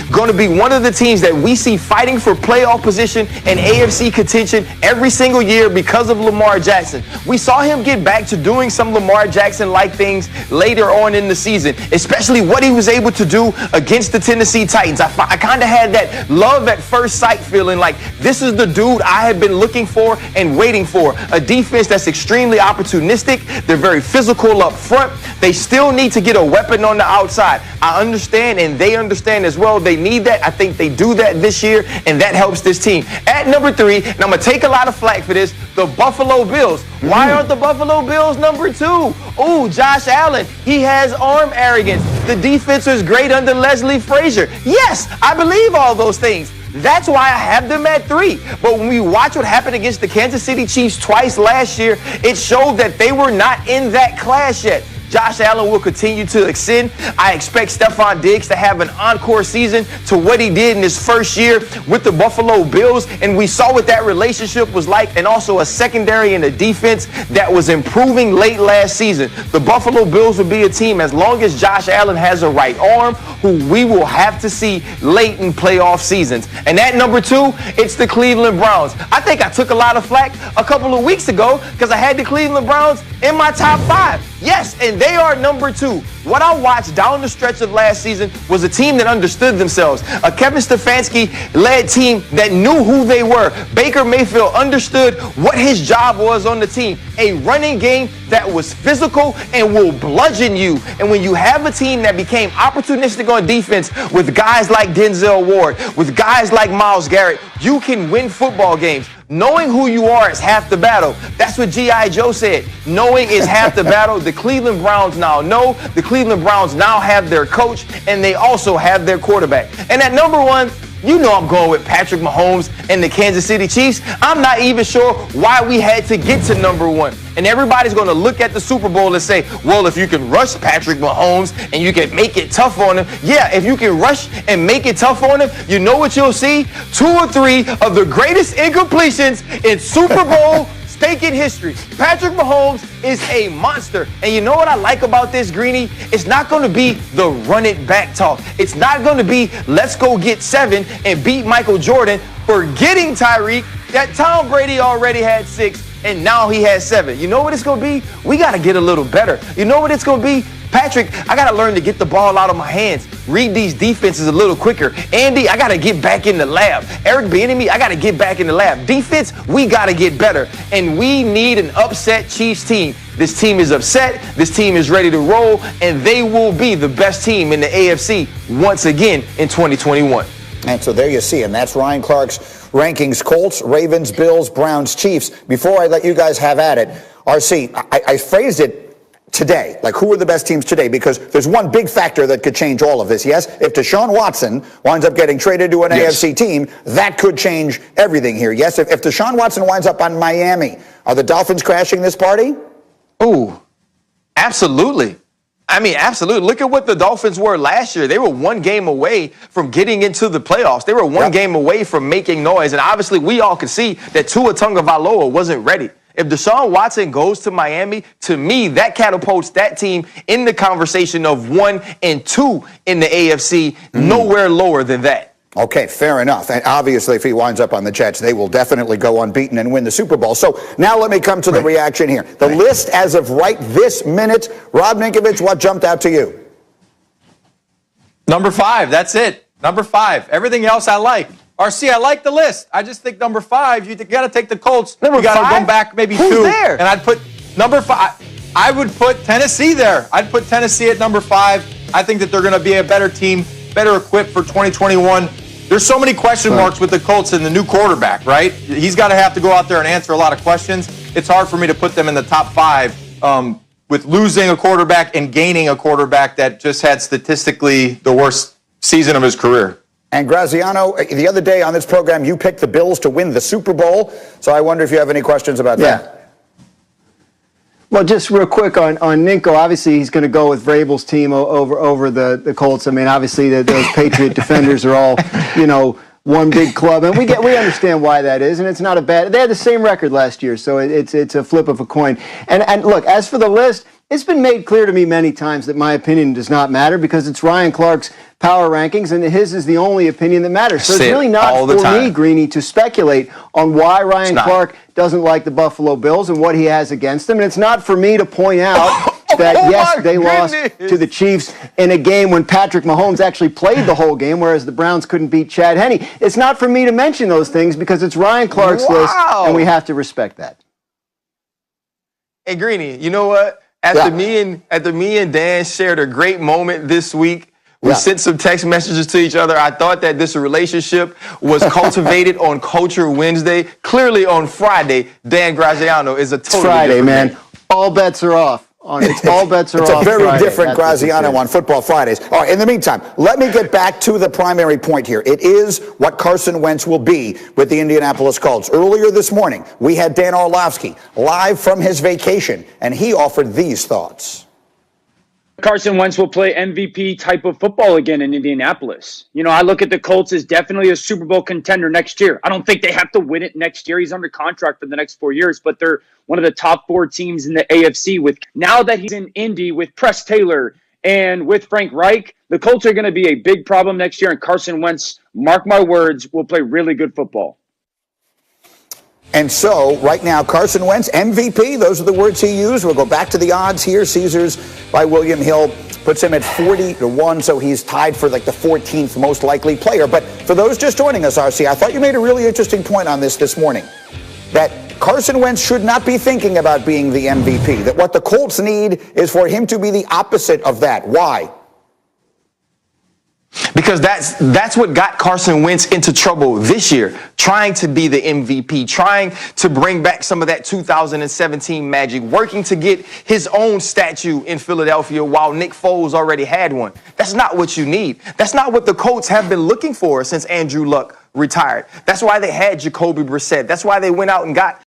going to be one of the teams that we see fighting for playoff position and AFC contention every single year because of Lamar Jackson. We saw him get back to doing some Lamar Jackson-like things later on in the season, especially what he was able to do against the Tennessee Titans. I kind of had that love at first sight feeling like this is the dude I have been looking for and waiting for. A defense that's extremely opportunistic. They're very physical up front. They still need to get a weapon on the outside. I understand, and they understand as well. They need that. I think they do that this year, and that helps this team. At number 3, and I'm going to take a lot of flack for this, the Buffalo Bills. Why aren't the Buffalo Bills number 2? Ooh, Josh Allen. He has arm arrogance. The defense was great under Leslie Frazier. Yes, I believe all those things. That's why I have them at 3. But when we watch what happened against the Kansas City Chiefs twice last year, it showed that they were not in that class yet. Josh Allen will continue to ascend. I expect Stephon Diggs to have an encore season to what he did in his first year with the Buffalo Bills. And we saw what that relationship was like, and also a secondary and a defense that was improving late last season. The Buffalo Bills will be a team, as long as Josh Allen has a right arm, who we will have to see late in playoff seasons. And at number 2, it's the Cleveland Browns. I think I took a lot of flack a couple of weeks ago because I had the Cleveland Browns in my top 5. Yes, and they are number 2. What I watched down the stretch of last season was a team that understood themselves. A Kevin Stefanski-led team that knew who they were. Baker Mayfield understood what his job was on the team. A running game that was physical and will bludgeon you. And when you have a team that became opportunistic on defense with guys like Denzel Ward, with guys like Myles Garrett, you can win football games. Knowing who you are is half the battle. That's what G.I. Joe said. Knowing is half the battle. The Cleveland Browns now know. The Cleveland Browns now have their coach, and they also have their quarterback. And at number 1, you know I'm going with Patrick Mahomes and the Kansas City Chiefs. I'm not even sure why we had to get to number 1. And everybody's going to look at the Super Bowl and say, well, if you can rush Patrick Mahomes and you can make it tough on him. Yeah, if you can rush and make it tough on him, you know what you'll see? 2 or 3 of the greatest incompletions in Super Bowl in history. Patrick Mahomes is a monster. And you know what I like about this, Greeny? It's not going to be the run it back talk. It's not going to be let's go get 7 and beat Michael Jordan, forgetting Tyreek that Tom Brady already had 6 and now he has 7. You know what it's going to be? We got to get a little better. You know what it's going to be? Patrick, I got to learn to get the ball out of my hands, read these defenses a little quicker. Andy, I got to get back in the lab. Eric Bieniemy, I got to get back in the lab. Defense, we got to get better. And we need an upset Chiefs team. This team is upset. This team is ready to roll, and they will be the best team in the AFC once again in 2021. And so there you see, and that's Ryan Clark's rankings: Colts, Ravens, Bills, Browns, Chiefs. Before I let you guys have at it, RC, I phrased it today, like who are the best teams today? Because there's one big factor that could change all of this. Yes, if Deshaun Watson winds up getting traded to an AFC team, that could change everything here. Yes, if Deshaun Watson winds up on Miami, are the Dolphins crashing this party? Ooh, absolutely. I mean, absolutely. Look at what the Dolphins were last year. They were 1 game away from getting into the playoffs. They were 1 game away from making noise. And obviously, we all could see that Tua Tagovailoa wasn't ready. If Deshaun Watson goes to Miami, to me, that catapults that team in the conversation of 1 and 2 in the AFC, nowhere lower than that. Okay, fair enough. And obviously, if he winds up on the Jets, they will definitely go unbeaten and win the Super Bowl. So now let me come to the reaction here. The list as of right this minute, Rob Ninkovich, what jumped out to you? Number 5, that's it. Number 5. Everything else I like. RC, I like the list. I just think number 5, you got to take the Colts. Number you got 5? to go back maybe Who's 2. there? And I'd put number 5. I would put Tennessee there. I'd put Tennessee at number 5. I think that they're going to be a better team, better equipped for 2021. There's so many question marks with the Colts and the new quarterback, right? He's got to have to go out there and answer a lot of questions. It's hard for me to put them in the top 5 with losing a quarterback and gaining a quarterback that just had statistically the worst season of his career. And Graziano, the other day on this program, you picked the Bills to win the Super Bowl. So I wonder if you have any questions about that. Well, just real quick on Ninko. Obviously, he's going to go with Vrabel's team over the Colts. I mean, obviously, those Patriot defenders are all, one big club, and we understand why that is, and it's not a bad. They had the same record last year, so it's a flip of a coin. And look, as for the list, It's been made clear to me many times that my opinion does not matter because it's Ryan Clark's power rankings, and his is the only opinion that matters. So it's really not for me, Greeny, to speculate on why Ryan Clark doesn't like the Buffalo Bills and what he has against them. And it's not for me to point out that, yes, they lost to the Chiefs in a game when Patrick Mahomes actually played the whole game, whereas the Browns couldn't beat Chad Henne. It's not for me to mention those things because it's Ryan Clark's list, and we have to respect that. Hey, Greeny, you know what? After me and Dan shared a great moment this week, we sent some text messages to each other. I thought that this relationship was cultivated on Culture Wednesday. Clearly on Friday, Dan Graziano is a totally Friday, man. man. All bets are off. All bets are off. It's a very Friday. different Graziano on Football Fridays. All right, in the meantime, let me get back to the primary point here. It is what Carson Wentz will be with the Indianapolis Colts. Earlier this morning, we had Dan Orlovsky live from his vacation, and he offered these thoughts. Carson Wentz will play MVP type of football again in Indianapolis. You know, I look at the Colts as definitely a Super Bowl contender next year. I don't think they have to win it next year. He's under contract for the next 4 years, but they're one of the top 4 teams in the AFC. With now that he's in Indy with Press Taylor and with Frank Reich, the Colts are going to be a big problem next year, and Carson Wentz, mark my words, will play really good football. And so, right now, Carson Wentz, MVP, those are the words he used. We'll go back to the odds here. Caesars by William Hill puts him at 40-1, so he's tied for like the 14th most likely player. But for those just joining us, RC, I thought you made a really interesting point on this morning, that Carson Wentz should not be thinking about being the MVP, that what the Colts need is for him to be the opposite of that. Why? Because that's what got Carson Wentz into trouble this year, trying to be the MVP, trying to bring back some of that 2017 magic, working to get his own statue in Philadelphia while Nick Foles already had one. That's not what you need. That's not what the Colts have been looking for since Andrew Luck retired. That's why they had Jacoby Brissett. That's why they went out and got